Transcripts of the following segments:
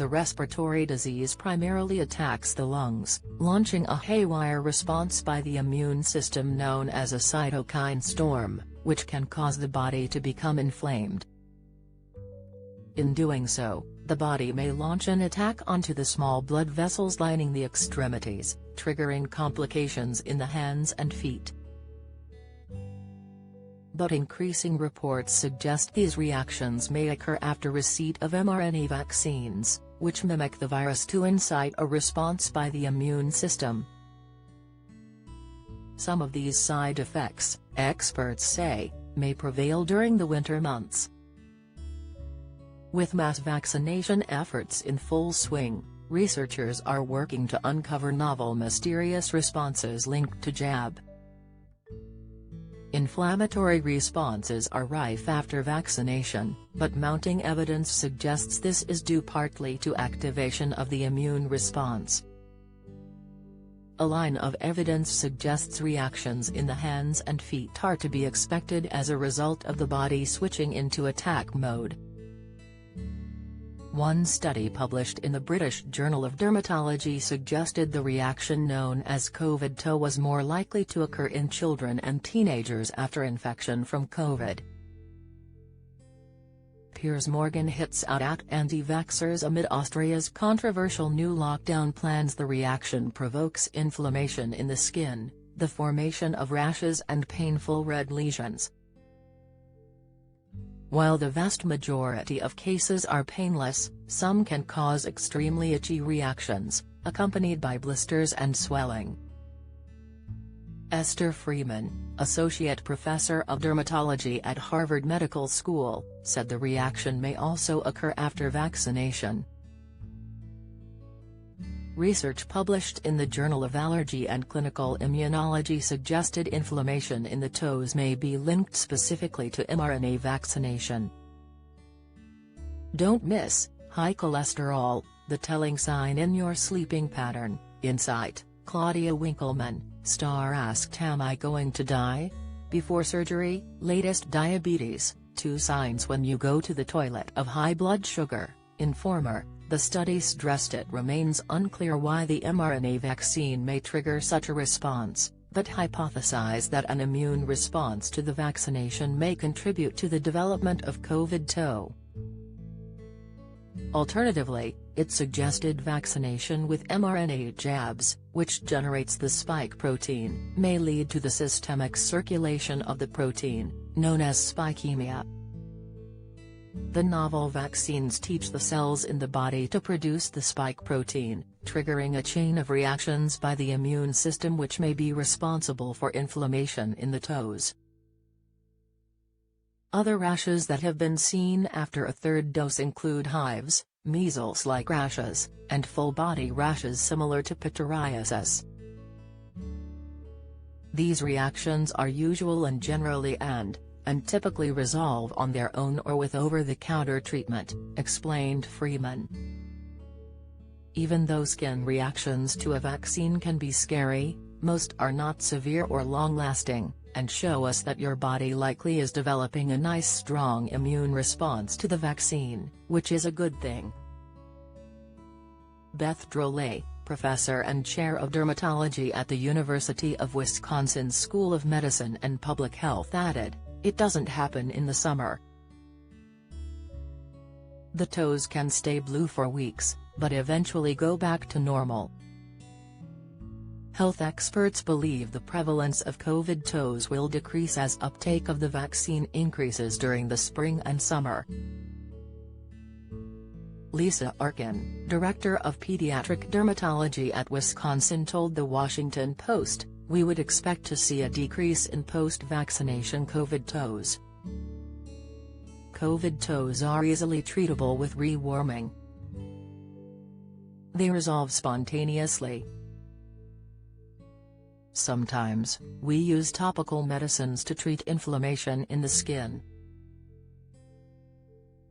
the respiratory disease primarily attacks the lungs, launching a haywire response by the immune system known as a cytokine storm, which can cause the body to become inflamed. In doing so, the body may launch an attack onto the small blood vessels lining the extremities, triggering complications in the hands and feet. But increasing reports suggest these reactions may occur after receipt of mRNA vaccines, which mimic the virus to incite a response by the immune system. Some of these side effects, experts say, may prevail during the winter months. With mass vaccination efforts in full swing, researchers are working to uncover novel mysterious responses linked to jab. Inflammatory responses are rife after vaccination, but mounting evidence suggests this is due partly to activation of the immune response. A line of evidence suggests reactions in the hands and feet are to be expected as a result of the body switching into attack mode. One study published in the British Journal of Dermatology suggested the reaction known as COVID toe was more likely to occur in children and teenagers after infection from COVID. Piers Morgan hits out at anti-vaxxers amid Austria's controversial new lockdown plans. The reaction provokes inflammation in the skin, the formation of rashes and painful red lesions. While the vast majority of cases are painless, some can cause extremely itchy reactions, accompanied by blisters and swelling. Esther Freeman, associate professor of dermatology at Harvard Medical School, said the reaction may also occur after vaccination. Research published in the Journal of Allergy and Clinical Immunology suggested inflammation in the toes may be linked specifically to mRNA vaccination. Don't miss high cholesterol, the telling sign in your sleeping pattern. Insight. Claudia Winkleman, star asked, "Am I going to die before surgery?" Latest diabetes, 2 signs when you go to the toilet of high blood sugar. Informer. The study stressed it remains unclear why the mRNA vaccine may trigger such a response, but hypothesized that an immune response to the vaccination may contribute to the development of COVID toe. Alternatively, it suggested vaccination with mRNA jabs, which generates the spike protein, may lead to the systemic circulation of the protein, known as spikemia. The novel vaccines teach the cells in the body to produce the spike protein, triggering a chain of reactions by the immune system which may be responsible for inflammation in the toes. Other rashes that have been seen after a third dose include hives, measles-like rashes, and full-body rashes similar to pityriasis. These reactions are usual and generally and typically resolve on their own or with over-the-counter treatment, explained Freeman. Even though skin reactions to a vaccine can be scary, most are not severe or long-lasting, and show us that your body likely is developing a nice strong immune response to the vaccine, which is a good thing. Beth Drolet, professor and chair of dermatology at the University of Wisconsin School of Medicine and Public Health, added, "It doesn't happen in the summer. The toes can stay blue for weeks, but eventually go back to normal." Health experts believe the prevalence of COVID toes will decrease as uptake of the vaccine increases during the spring and summer. Lisa Arkin, director of pediatric dermatology at Wisconsin, told The Washington Post, "We would expect to see a decrease in post-vaccination COVID toes. COVID toes are easily treatable with rewarming. They resolve spontaneously. Sometimes, we use topical medicines to treat inflammation in the skin.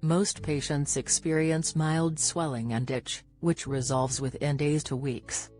Most patients experience mild swelling and itch, which resolves within days to weeks."